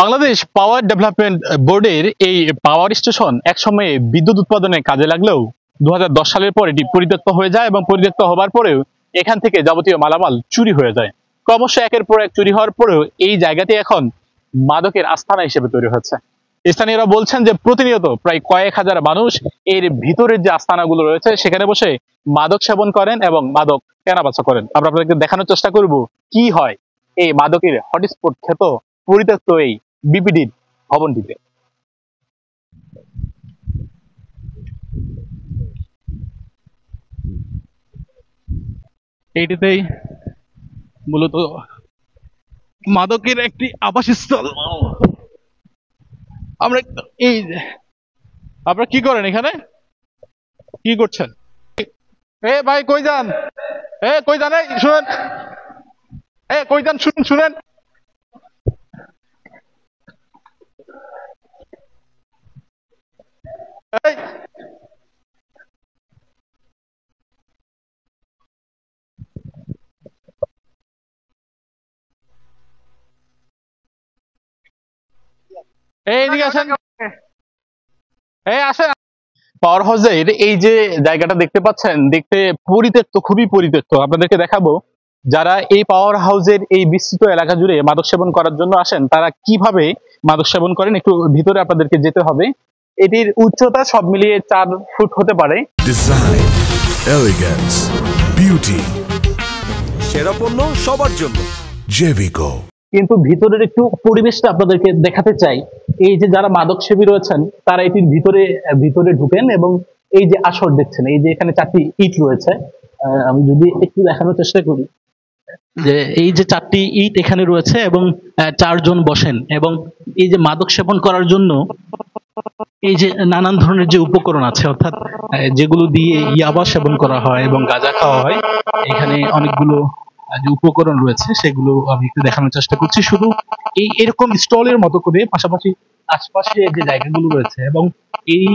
Bangladesh power development বোর্ডের এই power station একসময়ে বিদ্যুৎ উৎপাদনে কাজে লাগলেও 2010 সালের পর এটি পরিত্যক্ত হয়ে যায় এবং পরিত্যক্ত হবার পরেও এখান থেকে যাবতীয় মালামাল চুরি হয়ে যায়। ক্রমশ একের পর এক চুরি হওয়ার পরেও এই জায়গাটি এখন মাদকের আস্তানা হিসেবে তৈরি হচ্ছে। স্থানীয়রা বলছেন যে প্রতিনিয়ত প্রায় কয়েক হাজার মানুষ এর ভিতরের যে আস্তানাগুলো রয়েছে সেখানে বসে মাদক সেবন করেন এবং মাদক কেনাবেচা করেন। আমরা আপনাদেরকে দেখানোর চেষ্টা করব কি হয় এই মাদকের হটস্পট খ্যাত পরিত্যক্ত এই বিপিডির ভবনটিতে। এইটিতেই মূলত মাদকের একটি আবাসস্থল। আমরা এই আপনারা কি করেন এখানে, কি করছেন? এ ভাই কই যান, কই যান, শুনেন, কই যান, শুনেন শুনেন। এই এইদিকে আসেন, আসেন। পাওয়ার হাউসের এই যে জায়গাটা দেখতে পাচ্ছেন, দেখতে পরিত্যক্ত, খুবই পরিত্যক্ত। আপনাদেরকে দেখাবো যারা এই পাওয়ার হাউসের এই বিস্তৃত এলাকা জুড়ে মাদক সেবন করার জন্য আসেন তারা কিভাবে মাদক সেবন করেন। একটু ভিতরে আপনাদেরকে যেতে হবে। এটির উচ্চতা সব মিলিয়ে 4 ফুট হতে পারে। ডিজাইন, এলিগেন্স, বিউটি, সেরা পণ্য সবার জন্য জেভিকো। কিন্তু ভিতরের একটু পরিবেশটা আপনাদেরকে দেখাতে চাই। এই যে যারা মাদক সেবী রয়েছেন তারা এটির ভিতরে ঢুকেন এবং এই যে আসর দেখছেন, এই যে এখানে 4টি ইট রয়েছে। আমি যদি একটু দেখানোর চেষ্টা করি যে এই যে 4টি ইট এখানে রয়েছে এবং 4 জন বসেন এবং এই যে মাদক সেবন করার জন্য এই যে নানান ধরনের যে উপকরণ আছে, অর্থাৎ যেগুলো দিয়ে ইয়াবা সেবন করা হয় এবং গাঁজা খাওয়া হয়, এখানে অনেকগুলো যে উপকরণ রয়েছে সেগুলো আমি একটু দেখানোর চেষ্টা করছি। শুধু এই এরকম স্টলের মতো করে পাশাপাশি আশপাশে যে জায়গাগুলো রয়েছে এবং এই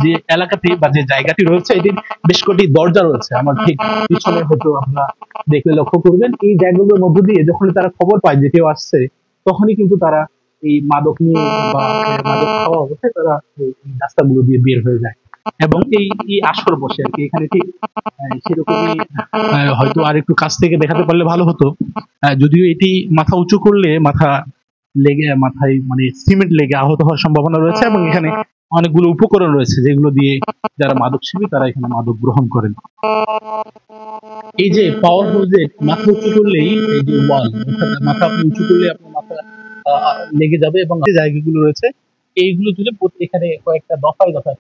যে এলাকাটি বা যে জায়গাটি রয়েছে এটির বেশ কটি দরজা রয়েছে। আমার ঠিক পিছনে হয়তো আপনারা দেখলে লক্ষ্য করবেন, এই জায়গাগুলোর মধ্য দিয়ে যখন তারা খবর পায় যে কেউ আসছে তখনই কিন্তু তারা এই মাদক নিয়ে বা মাদক খাওয়া অবস্থায় তারা এই রাস্তাগুলো দিয়ে বের হয়ে যায় এবং এই আসর বসে আর কি। এখানে ঠিক সেরকমই হয়তো আর একটু কাছ থেকে দেখাতে পারলে ভালো হতো। যদিও এটি মাথা উঁচু করলে মাথায় মানে সিমেন্ট লেগে আহত হওয়ার সম্ভাবনা রয়েছে এবং এখানে অনেকগুলো উপকরণ রয়েছে যেগুলো দিয়ে যারা মাদক সেবী তারা এখানে মাদক গ্রহণ করেন। এই যে পাওয়ার হাউসে মাথা উঁচু করলেই এই যে ওয়াল, মাথা আপনি উঁচু করলে আপনার মাথা লেগে যাবে এবং যে জায়গাগুলো রয়েছে এইগুলো জুড়ে এখানে কয়েকটা দফায় দফায়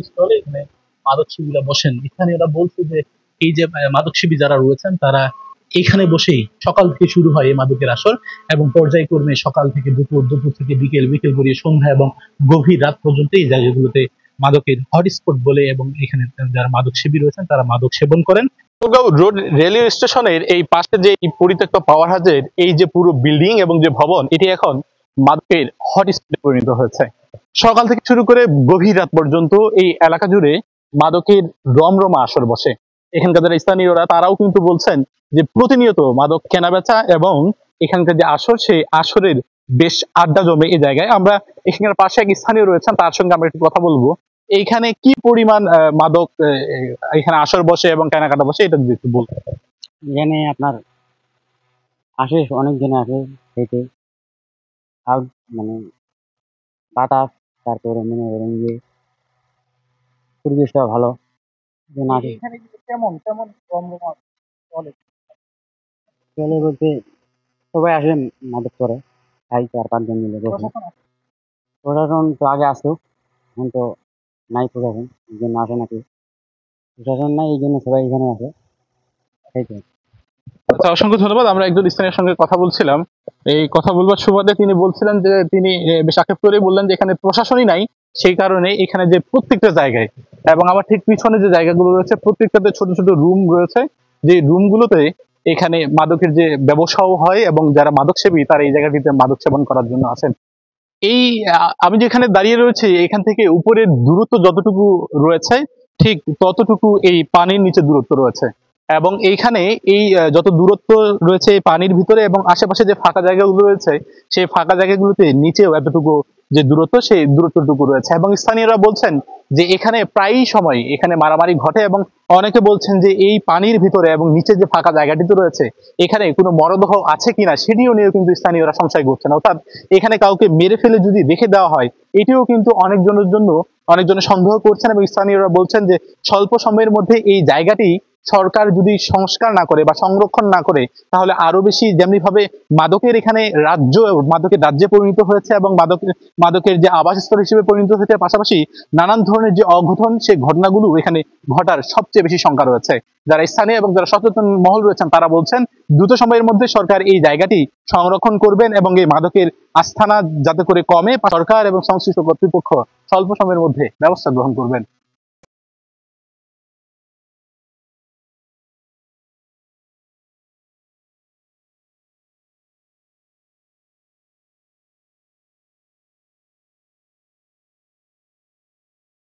স্টলে এখানে মাদক সেবীরা বসেন। এখানে ওরা বলছে যে এই যে মাদক সেবী যারা রয়েছেন তারা এখানে বসেই সকাল থেকে শুরু হয় এই মাদকের আসর এবং পর্যায়ক্রমে সকাল থেকে দুপুর, দুপুর থেকে বিকেল, বিকেল গড়িয়ে সন্ধ্যা এবং গভীর রাত পর্যন্ত এই জায়গাগুলোতে মাদকের হটস্পট বলে এবং এখানে যারা মাদক সেবী রয়েছেন তারা মাদক সেবন করেন। রোড রেলওয়ে স্টেশনের এই পাশে যে পরিত্যক্ত পাওয়ার হাউসের এই যে পুরো বিল্ডিং এবং যে ভবন, এটি এখন মাদকের হটস্পটে পরিণত হয়েছে। সকাল থেকে শুরু করে গভীর রাত পর্যন্ত এই এলাকা জুড়ে মাদকের রমরমা আসর বসে। এখানকার যারা স্থানীয়রা তারাও কিন্তু বলছেন যে প্রতিনিয়ত মাদক কেনাবেচা এবং এখানকার যে আসর সেই আসরের বেশ আড্ডা জমে এই জায়গায়। আমরা এখানকার পাশে এক স্থানীয় রয়েছেন, তার সঙ্গে আমরা একটু কথা বলবো। এইখানে কি পরিমাণ মাদক এখানে আসর বসে এবং কেনাকাটা বসে এটা যদি একটু বলতে। এখানে আপনার আসে অনেক জন আসে খেতে, আর মানে বাতাস, তারপরে মনে করেন যে পরিবেশটা ভালো। এজন্য আসে। এখানে কেমন কেমন রমরমা চলে? চলে বলতে সবাই আসে মাদক করে, খাই 4-5 জন মিলে বসে। প্রশাসন তো আগে আসতো, এখন তো নাই প্রশাসন, এই জন্য আসে নাকি। প্রশাসন নাই এই জন্য সবাই এখানে আসে খাইতে। আচ্ছা, অসংখ্য ধন্যবাদ। আমরা একজন স্থানীয় সঙ্গে কথা বলছিলাম। এই কথা বলবার সুবাদে তিনি বলছিলেন যে তিনি বেশ আক্ষেপ করেই বললেন যে এখানে প্রশাসনই নাই, সেই কারণে এখানে যে প্রত্যেকটা জায়গায় এবং আমার ঠিক পিছনে যে জায়গাগুলো রয়েছে প্রত্যেকটাতে ছোট ছোট রুম রয়েছে, যে রুমগুলোতে এখানে মাদকের যে ব্যবসাও হয় এবং যারা মাদক সেবী তারা এই জায়গাটিতে মাদক সেবন করার জন্য আসেন। এই আমি যেখানে দাঁড়িয়ে রয়েছি এখান থেকে উপরের দূরত্ব যতটুকু রয়েছে ঠিক ততটুকু এই পানির নিচে দূরত্ব রয়েছে। এবং এইখানে এই যত দূরত্ব রয়েছে এই পানির ভিতরে এবং আশেপাশে যে ফাঁকা জায়গাগুলো রয়েছে সেই ফাঁকা জায়গাগুলোতে নিচেও এতটুকু যে দূরত্ব সেই দূরত্বটুকু রয়েছে। এবং স্থানীয়রা বলছেন যে এখানে প্রায়ই সময় এখানে মারামারি ঘটে এবং অনেকে বলছেন যে এই পানির ভিতরে এবং নিচে যে ফাঁকা জায়গাটিতে রয়েছে এখানে কোনো মরদেহ আছে কিনা সেটিও নিয়েও কিন্তু স্থানীয়রা সংশয় করছেন। অর্থাৎ এখানে কাউকে মেরে ফেলে যদি রেখে দেওয়া হয় এটিও কিন্তু অনেকজনের সন্দেহ করছেন এবং স্থানীয়রা বলছেন যে স্বল্প সময়ের মধ্যে এই জায়গাটি সরকার যদি সংস্কার না করে বা সংরক্ষণ না করে তাহলে আরো বেশি, যেমনি ভাবে মাদকের এখানে মাদকের রাজ্যে পরিণত হয়েছে এবং মাদকের যে আবাসস্থল হিসেবে পরিণত হয়েছে, পাশাপাশি নানান ধরনের যে অঘটন সেই ঘটনাগুলো এখানে ঘটার সবচেয়ে বেশি শঙ্কা রয়েছে। যারা স্থানীয় এবং যারা সচেতন মহল রয়েছেন তারা বলছেন দ্রুত সময়ের মধ্যে সরকার এই জায়গাটি সংরক্ষণ করবেন এবং এই মাদকের আস্থানা যাতে করে কমে সরকার এবং সংশ্লিষ্ট কর্তৃপক্ষ স্বল্প সময়ের মধ্যে ব্যবস্থা গ্রহণ করবেন।